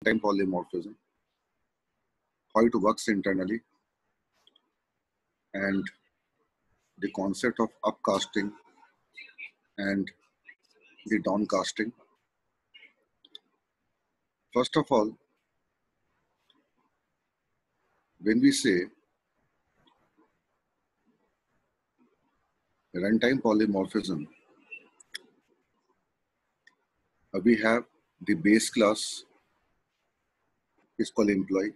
runtime polymorphism, how it works internally, and the concept of upcasting and the downcasting. First of all, when we say runtime polymorphism, we have the base class is called employee.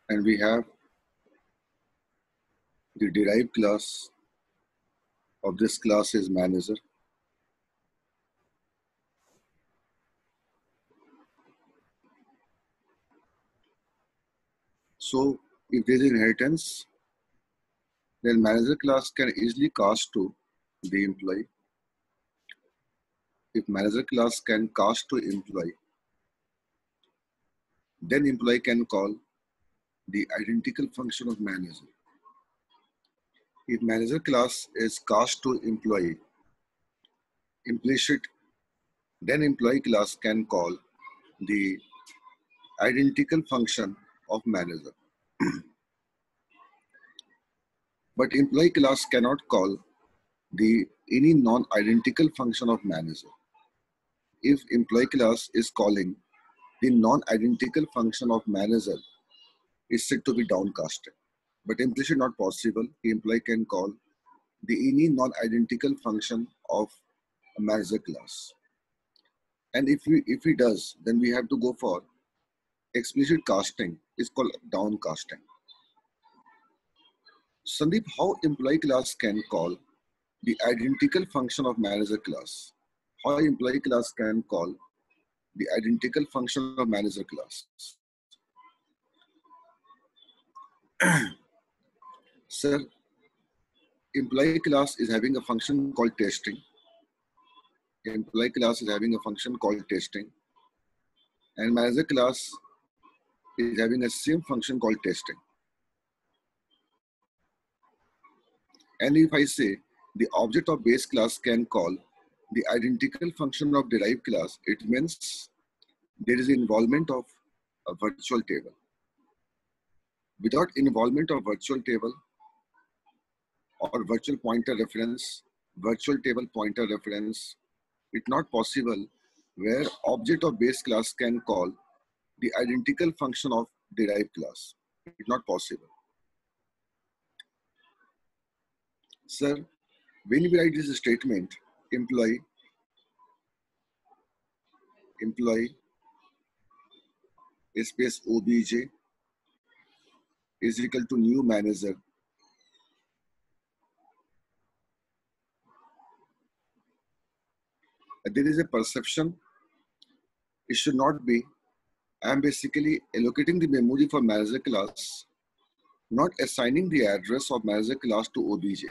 And we have the derived class of this class is manager. So if there is inheritance, then manager class can easily cast to the employee. If manager class can cast to employee, then employee can call the identical function of manager. If manager class is cast to employee, implicit, then employee class can call the identical function of manager. But employee class cannot call any non-identical function of manager. If employee class is calling the non-identical function of manager, is said to be downcasted. But implicit not possible. The employee can call any non-identical function of a manager class. And if he does, then we have to go for explicit casting. Is called downcasting. Sandeep, how employee class can call the identical function of manager class? How employee class can call the identical function of manager class? Sir, employee class is having a function called testing. Employee class is having a function called testing. And manager class is having a same function called testing. And if I say the object of base class can call the identical function of derived class, it means there is involvement of a virtual table. Without involvement of virtual table or virtual pointer reference, virtual table pointer reference, it's not possible where object of base class can call the identical function of derived class. It's not possible. Sir, when we write this statement, employee space obj is equal to new manager. There is a perception, it should not be, I am basically allocating the memory for manager class, not assigning the address of manager class to obj.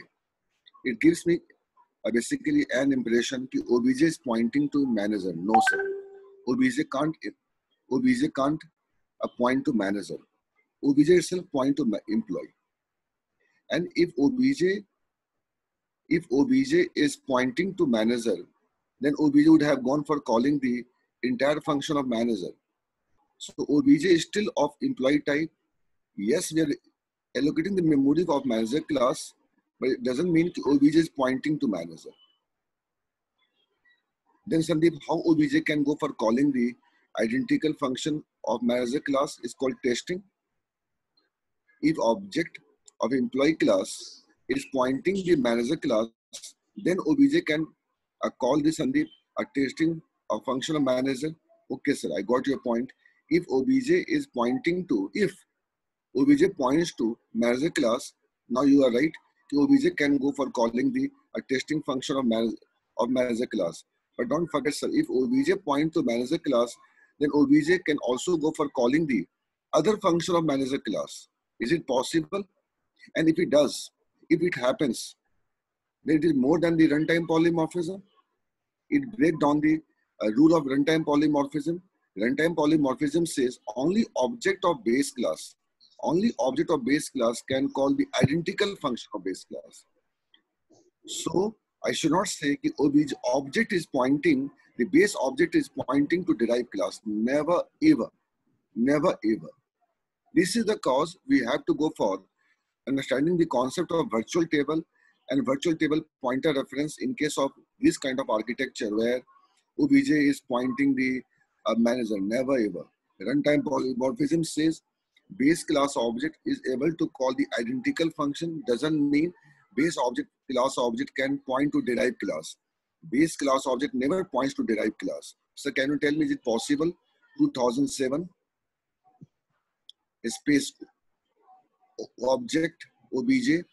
It gives me basically an impression that obj is pointing to manager. No sir, obj can't point to manager. Obj itself point to employee. And if obj is pointing to manager, then obj would have gone for calling the entire function of manager. So obj is still of employee type. Yes, we are allocating the memory of manager class, but it doesn't mean obj is pointing to manager. Then Sandeep, how obj can go for calling the identical function of manager class is called testing. If object of employee class is pointing the manager class, then obj can call this Sandeep a testing a function of manager. Okay, sir, I got your point. If obj is pointing to, if obj points to manager class, now you are right. Obj can go for calling the testing function of manager class. But don't forget, sir, if obj points to manager class, then obj can also go for calling the other function of manager class. Is it possible? And if it does, if it happens, then it is more than the runtime polymorphism. It breaks down the rule of runtime polymorphism. Runtime polymorphism says only object of base class only object of base class can call the identical function of base class. So I should not say that obj object is pointing, the base object is pointing to derived class. Never ever, never ever. This is the cause we have to go for understanding the concept of virtual table and virtual table pointer reference in case of this kind of architecture where obj is pointing the manager. Never ever. Runtime polymorphism says base class object is able to call the identical function. Doesn't mean base object class object can point to derived class. Base class object never points to derived class. So can you tell me, is it possible 2007 space object obj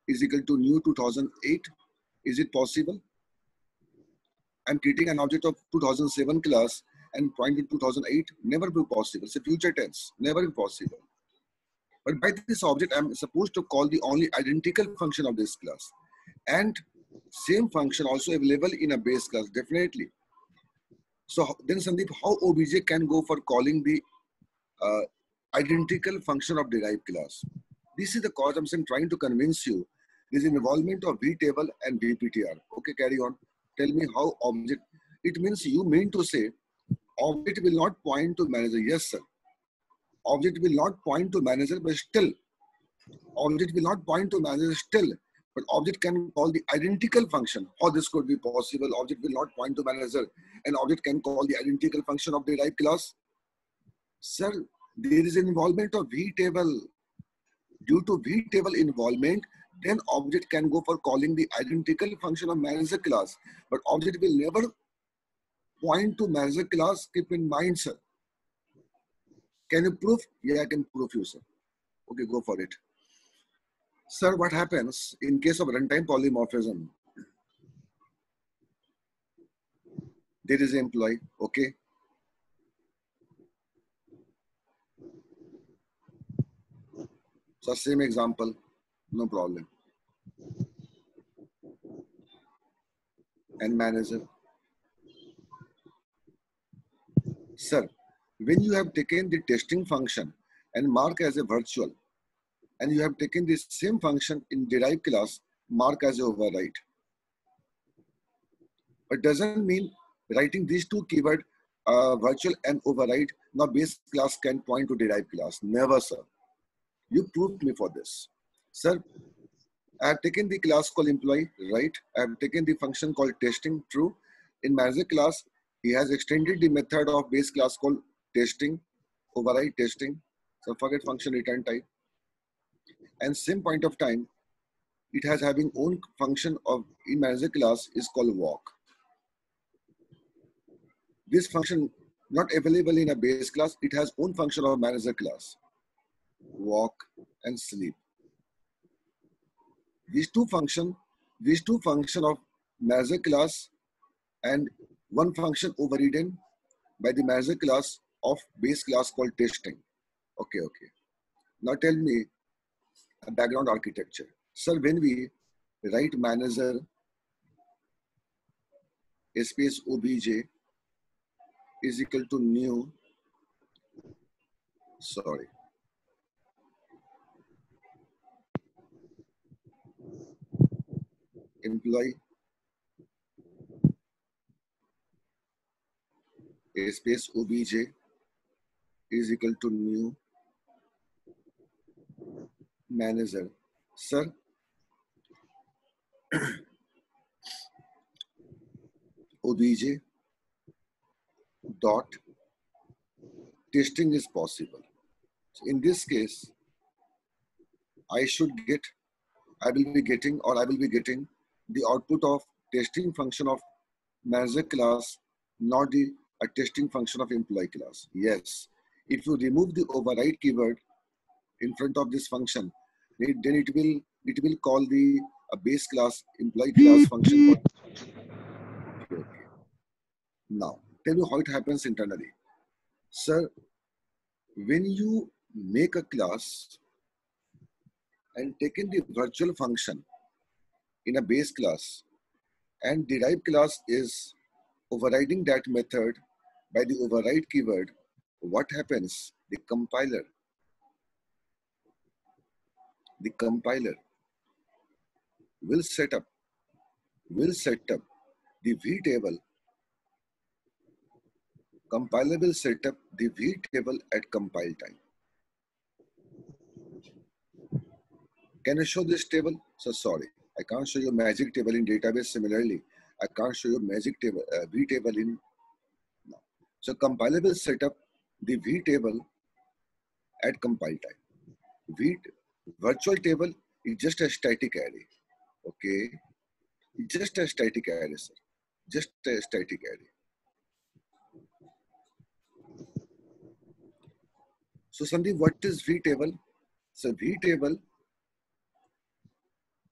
is equal to new 2008? Is it possible? I'm creating an object of 2007 class and pointing to 2008. Never be possible. It's a future tense. Never be possible. But by this object, I'm supposed to call the only identical function of this class. And same function also available in a base class, definitely. So then Sandeep, how obj can go for calling the identical function of derived class? This is the cause I'm trying to convince you. This is involvement of vtable and vptr. Okay, carry on. Tell me how object, it means you mean to say object will not point to manager. Yes, sir. Object will not point to manager, but still, object will not point to manager still, but object can call the identical function. How this could be possible? Object will not point to manager, and object can call the identical function of derived class. Sir, there is involvement of vtable. Due to vtable involvement, then object can go for calling the identical function of manager class, but object will never point to manager class. Keep in mind, sir. Can you prove? Yeah, I can prove you, sir. Okay, go for it. Sir, what happens in case of runtime polymorphism? There is an employee, okay? So same example, no problem. And manager. Sir, when you have taken the testing function and mark as a virtual, and you have taken the same function in derived class, mark as a override. But doesn't mean writing these two keywords, virtual and override, now base class can point to derived class. Never, sir. You proved me for this. Sir, I have taken the class called employee, right? I have taken the function called testing, true. In manager class, he has extended the method of base class called testing, override testing. So forget function return type. And same point of time, it has having own function of in manager class is called walk. This function not available in a base class, it has own function of manager class, walk and sleep. These two function of manager class and one function overridden by the manager class of base class called testing. Okay. Now tell me a background architecture. Sir, when we write manager space obj is equal to new, sorry. Employee space obj is equal to new manager. Sir, obj dot testing is possible. So in this case, I will be getting the output of testing function of manager class, not the testing function of employee class. Yes, if you remove the override keyword in front of this function, then it will call the base class employee class function. Okay. Now tell me how it happens internally. Sir, when you make a class and taken the virtual function in a base class and derived class is overriding that method by the override keyword, what happens? The compiler the compiler will set up the V table. Compiler will set up the V table at compile time. Can I show this table? So sorry, I can't show you magic table in database. Similarly, I can't show you magic table V table in. No. So compiler will set up the V table at compile time. Virtual table is just a static array. Okay, it's just a static array, sir. Just a static array. So Sandeep, what is V table? So V table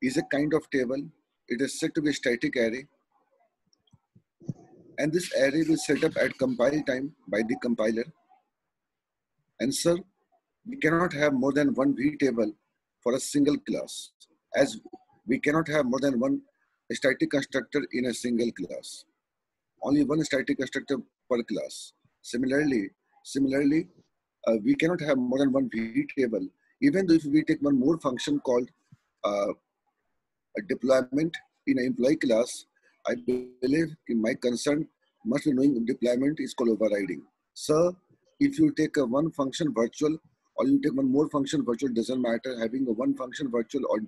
is a kind of table. It is said to be a static array. And this array will set up at compile time by the compiler. And sir, we cannot have more than one V table for a single class, as we cannot have more than one static constructor in a single class. Only one static constructor per class. Similarly, we cannot have more than one V table, even though if we take one more function called a deployment in an employee class. I believe in my concern must be knowing deployment is called overriding. So if you take a one function virtual or you take one more function virtual, doesn't matter, having a one function virtual or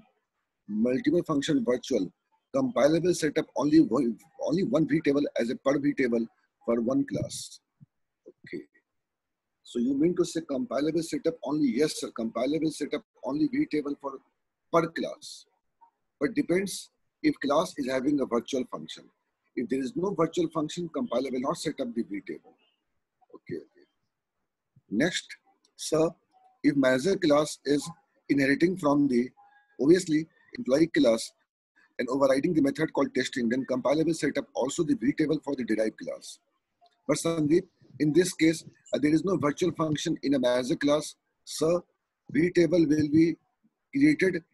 multiple function virtual, compiler will set up only one V table as a per V table for one class. Okay. So you mean to say compiler will set up only, yes sir, compiler will set up only V table for per class. But depends if class is having a virtual function. If there is no virtual function, compiler will not set up the V table. Okay. Next, sir, if manager class is inheriting from the obviously employee class and overriding the method called testing, then compiler will set up also the V table for the derived class. But Sandeep, in this case, there is no virtual function in a manager class. So V table will be created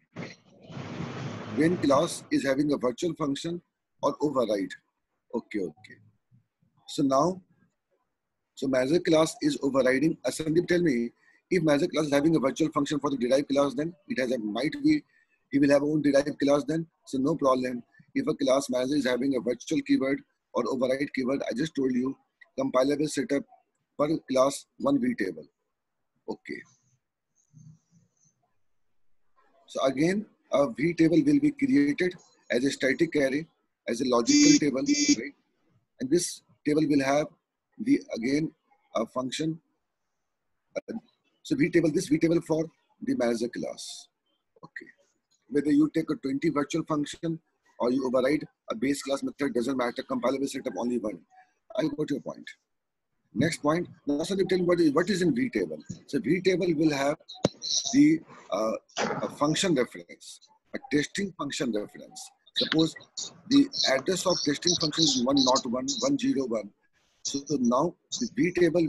when class is having a virtual function or override. Okay. So now, manager class is overriding. Sandeep, tell me, if manager class is having a virtual function for the derived class, then it has a might be he will have own derived class then. So no problem. If a class manager is having a virtual keyword or override keyword, I just told you, compiler will set up per class one V table. Okay. So again, a V table will be created as a static array, as a logical table, right? And this table will have the again a function. So this V table for the manager class. Okay. Whether you take a 20 virtual function or you override a base class method, doesn't matter. Compiler will set up only one. I got your point. Next point. Now, so tell me what is in V table. So V table will have the a function reference, a testing function reference. Suppose the address of testing function is 101, 101. So now the V table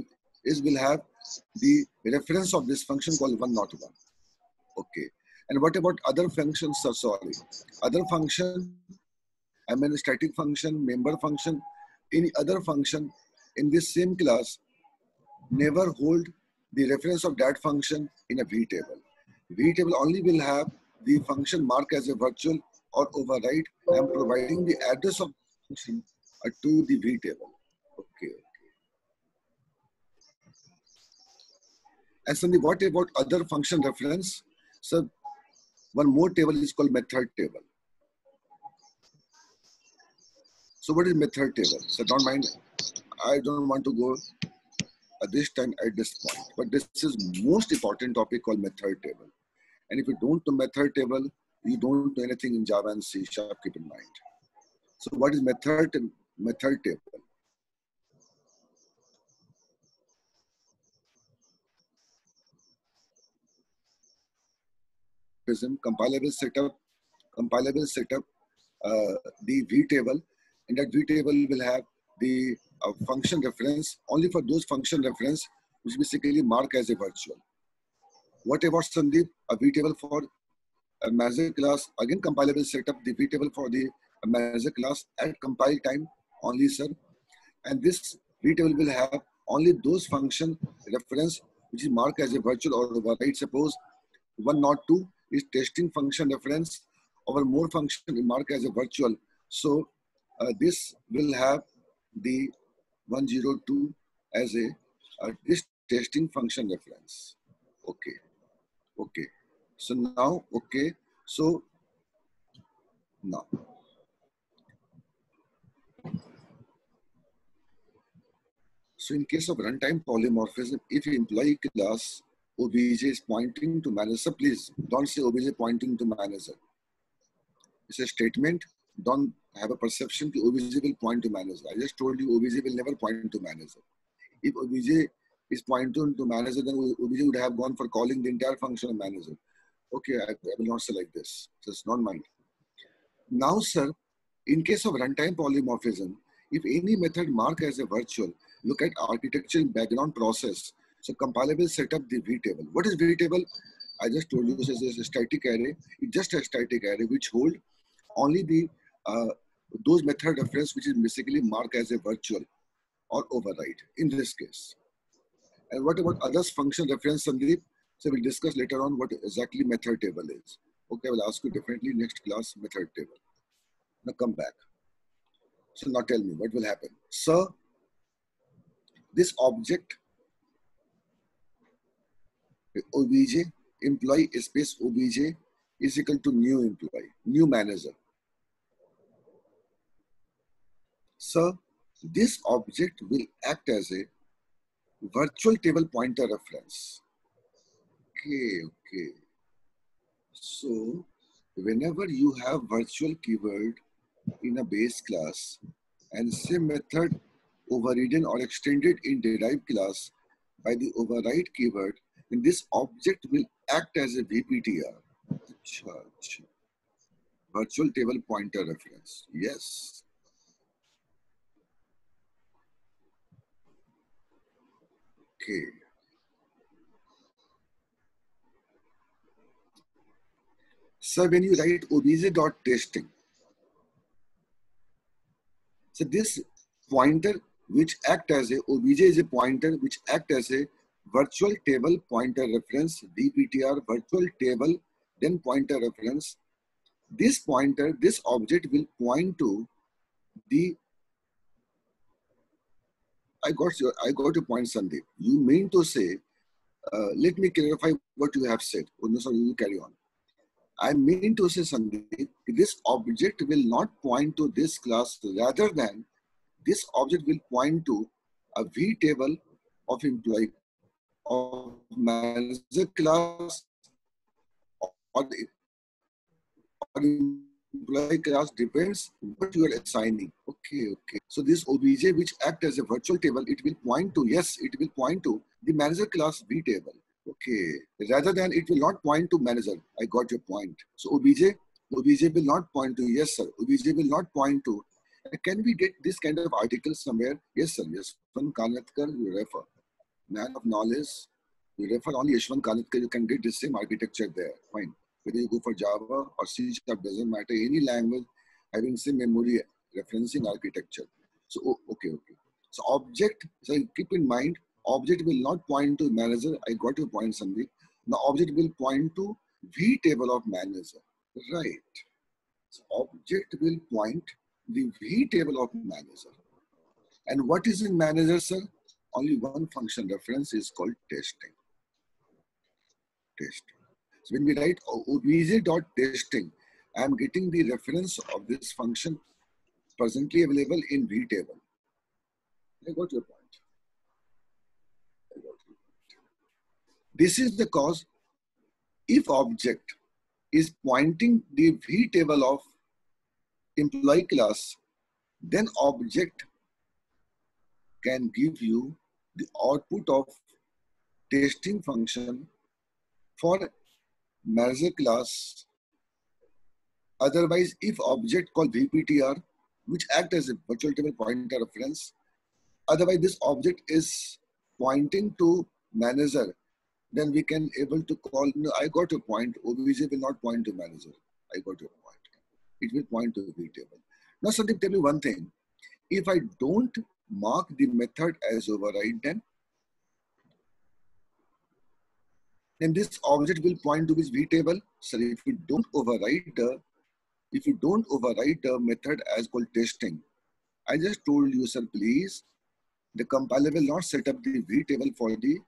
will have the reference of this function called 101. Okay. And what about other functions? So sorry, other function, I mean static function, member function, any other function in this same class, never hold the reference of that function in a V table. V table only will have the function marked as a virtual or override and providing the address of the function to the V table. Okay. And Sandeep, what about other function reference? So one more table is called method table. So what is method table? So don't mind, I don't want to go this time at this point, but this is most important topic called method table. And if you don't know method table, you don't know anything in Java and C#, keep in mind. So what is method table? Compiler will set up the V table, and that V table will have the function reference only for those function reference which basically mark as a virtual. What about Sandeep? A V table for a manager class. Again, compiler will set up the V table for the manager class at compile time only, sir. And this V table will have only those function reference which is marked as a virtual or override. Suppose 102 is testing function reference over more function marked as a virtual. So this will have the 102 as a this testing function reference. Okay, okay. So now, okay. So now, so in case of runtime polymorphism, if employee class obj is pointing to manager, please don't say obj pointing to manager. It's a statement. Don't have a perception that obj will point to manager. I just told you obj will never point to manager. If obj is pointing to manager, then obj would have gone for calling the entire function of manager. Okay, I will not say like this. Just not mind. Now, sir, in case of runtime polymorphism, if any method marked as a virtual, look at architecture in background process. So compiler will set up the vtable. What is vtable? I just told you this is a static array. It's just a static array which hold only the those method reference which is basically marked as a virtual or override in this case. And what about others function reference, Sandeep? So we'll discuss later on what exactly method table is. Okay, I will ask you differently next class method table. Now come back. So now tell me what will happen. So this object obj employee space obj is equal to new employee, new manager. So this object will act as a virtual table pointer reference. Okay, okay. So whenever you have virtual keyword in a base class and same method overridden or extended in derived class by the override keyword, then this object will act as a VPTR. Virtual table pointer reference. Yes. Okay. So when you write obj.testing, so this pointer which act as a obj is a pointer which act as a virtual table pointer reference, VPTR virtual table then pointer reference. This pointer, this object will point to the. I got your point, Sandeep. You mean to say? Let me clarify what you have said. Oh, no, sorry, you carry on. I mean to say, Sandeep, this object will not point to this class, rather than this object will point to a V table of employee of manager class or employee class, depends what you are assigning. Okay, okay. So this obj which act as a virtual table, it will point to, yes, it will point to the manager class V table. Okay, rather than it will not point to manager. I got your point. So obj will not point to, yes sir, obj will not point to. Can we get this kind of article somewhere? Yes sir, Yashwant Kanatkar, you refer. Man of knowledge, you refer only Yashwant Kanatkar, you can get the same architecture there. Fine. Whether you go for Java or C#, doesn't matter. Any language having same memory referencing architecture. So, okay, okay. So object, so keep in mind, object will not point to manager. I got your point, Sandeep. Now object will point to V table of manager. Right. So object will point the V table of manager. And what is in manager, sir? Only one function reference is called testing. Testing. So when we write obj.testing, I am getting the reference of this function presently available in V table. I got your point. This is the cause if object is pointing the V table of employee class, then object can give you the output of testing function for manager class. Otherwise, if object called VPTR, which act as a virtual table pointer reference, otherwise this object is pointing to manager, then we can able to call, no, I got your point, obj will not point to manager. I got your point. It will point to V table. Now, Sandeep, tell me one thing. If I don't mark the method as override, then then this object will point to this V table. So if you don't override the method as called testing, I just told you, sir, please, the compiler will not set up the V table for the,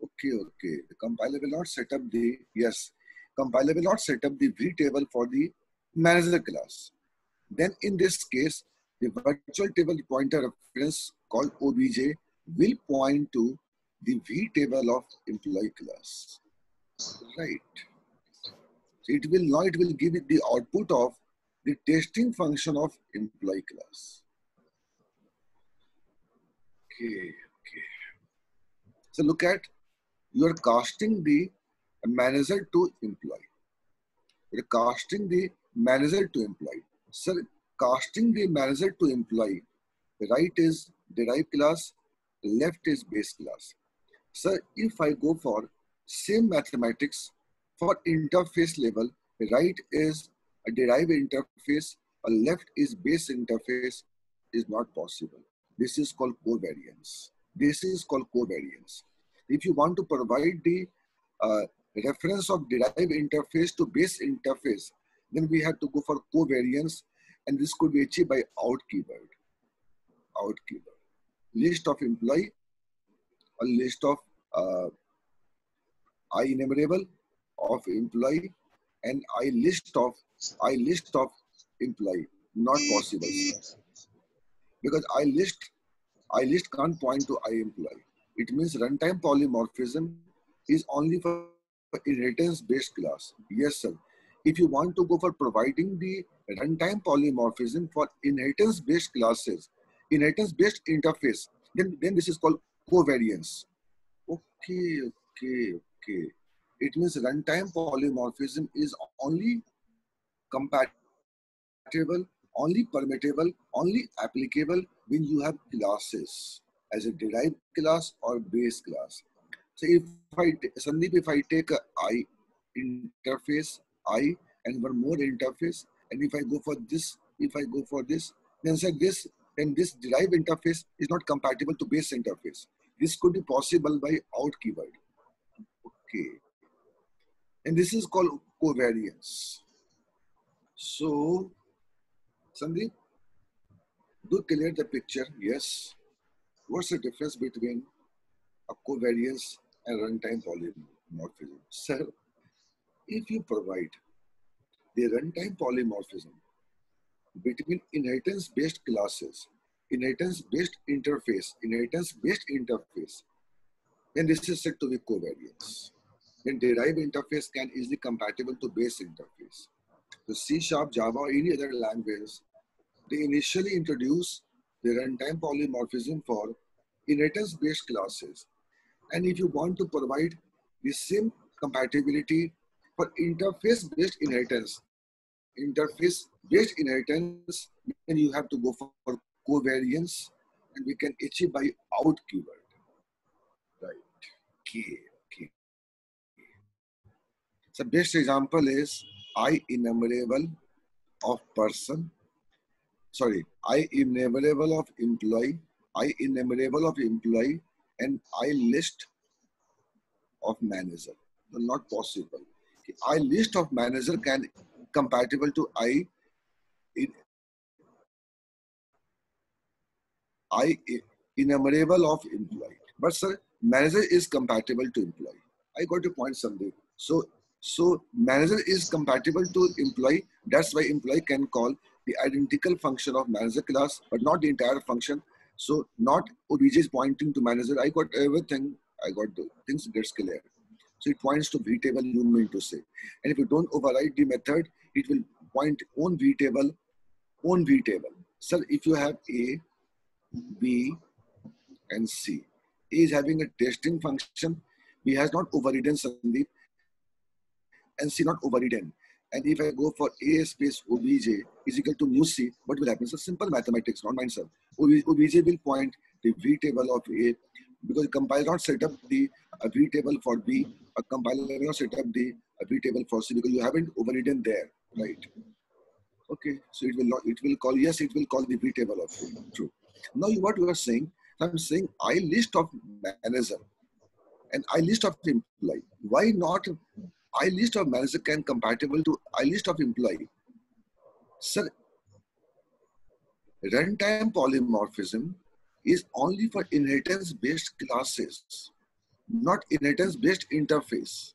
okay. The compiler will not set up the, yes, compiler will not set up the V table for the manager class. Then in this case, the virtual table pointer reference called obj will point to the V table of employee class, right? So it will give it the output of the testing function of employee class. Okay. So look at, you are casting the manager to employee. You're casting the manager to employee. Sir, casting the manager to employee, right is derived class, left is base class. Sir, if I go for same mathematics for interface level, right is a derived interface, a left is base interface is not possible. This is called covariance. If you want to provide the reference of derived interface to base interface, then we have to go for covariance, and this could be achieved by out keyword. List of employee, a list of I enumerable of employee, and I list of employee. Not possible, because I list can't point to I employee. It means runtime polymorphism is only for inheritance based class. Yes, sir. If you want to go for providing the runtime polymorphism for inheritance based classes, inheritance based interface, then this is called covariance. Okay. It means runtime polymorphism is only compatible, only permittable, only applicable when you have classes as a derived class or base class. So if Sandeep, if I take a I interface, I, and one more interface, and if I go for this, then say this derived interface is not compatible to base interface. This could be possible by out keyword. Okay. And this is called covariance. So, Sandeep, do clear the picture. Yes. What's the difference between a covariance and runtime polymorphism? Sir, if you provide the runtime polymorphism between inheritance-based classes, inheritance-based interface, then this is said to be covariance. Then derived interface can easily compatible to base interface. The C#, Java, or any other language, they initially introduce the runtime polymorphism for inheritance-based classes. And if you want to provide the same compatibility for interface-based inheritance, then you have to go for covariance, and we can achieve by out keyword. Right. Okay. So best example is I enumerable of person. Sorry, I enumerable of employee, and I list of manager. Not possible. I list of manager can compatible to I enumerable of employee. But sir, manager is compatible to employee. I got your point, Sandeep. So manager is compatible to employee. That's why employee can call the identical function of manager class, but not the entire function. So not obj is pointing to manager. I got everything. I got the things gets clear. So it points to V table, you mean to say. And if you don't override the method, it will point on V table. Sir, if you have A, B, and C, A is having a testing function. B has not overridden Sandeep, and C not overridden. And if I go for A space obj is equal to mu C, what will happen? So simple mathematics, not mind, sir. Obj will point the V table of A, because compiler not set up the V table for B, a compiler will not set up the V table for C, because you haven't overridden there, right? Okay, so it will call the V table of A. True. Now what you are saying, I'm saying I list of manager. and iList of employee. Why not iList of manager can compatible to iList of employee? Sir, runtime polymorphism is only for inheritance-based classes, not inheritance-based interface.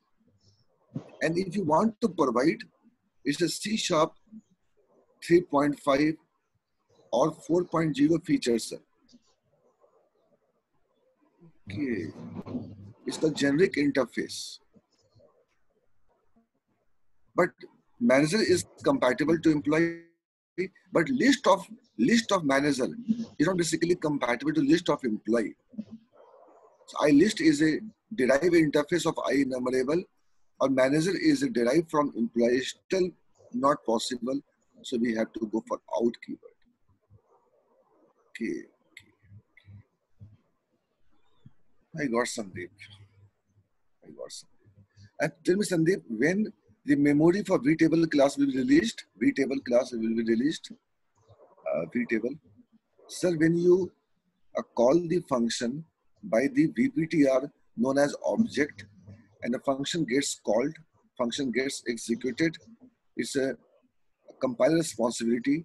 And if you want to provide, it's a C# 3.5 or 4.0 features. Okay. It's the generic interface. But manager is compatible to employee, but list of manager is not basically compatible to list of employee. So iList is a derived interface of IEnumerable, or manager is derived from employee, still not possible. So we have to go for out keyword. Okay. I got Sandeep. And tell me, Sandeep, when the memory for vtable class will be released? Vtable class will be released. Vtable. Sir, when you call the function by the VPTR known as object, and the function gets called, function gets executed, it's a compiler responsibility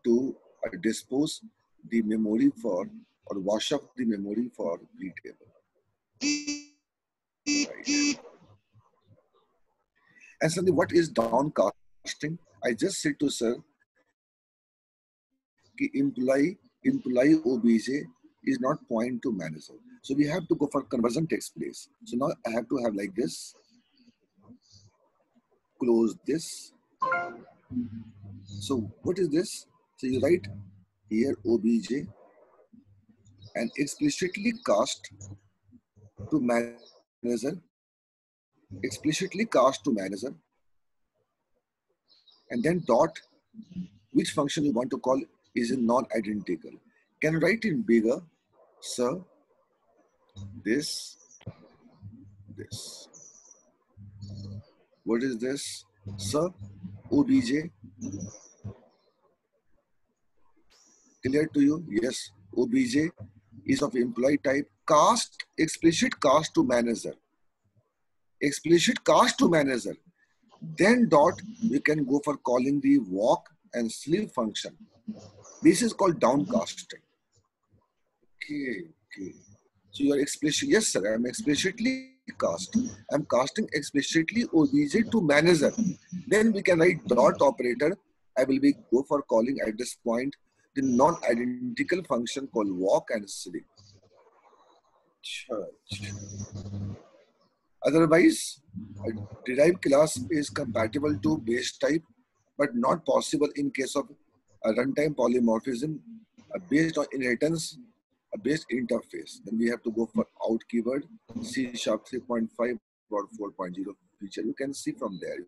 to dispose the memory for or wash up the memory for vtable. Right. And Sandeep, what is downcasting? I just said to sir, कि employee obj is not point to manager. So we have to go for conversion takes place. So now I have to have like this, close this. So what is this? So you write here obj and explicitly cast to manager, and then dot, which function you want to call is a non-identical. Can write in bigger, sir, this. What is this? Sir, obj. Clear to you? Yes. Obj is of employee type. Cast, explicit cast to manager. Explicit cast to manager. Then dot, we can go for calling the walk and sleep function. This is called downcasting. Okay. So you are explicit. Yes, sir. I'm explicitly cast. I'm casting explicitly obj to manager. Then we can write dot operator. I will be go for calling at this point the non-identical function called walk and sleep. Otherwise, a derived class is compatible to base type, but not possible in case of a runtime polymorphism based on inheritance based interface. Then we have to go for out keyword, C# 3.5 or 4.0 feature. You can see from there.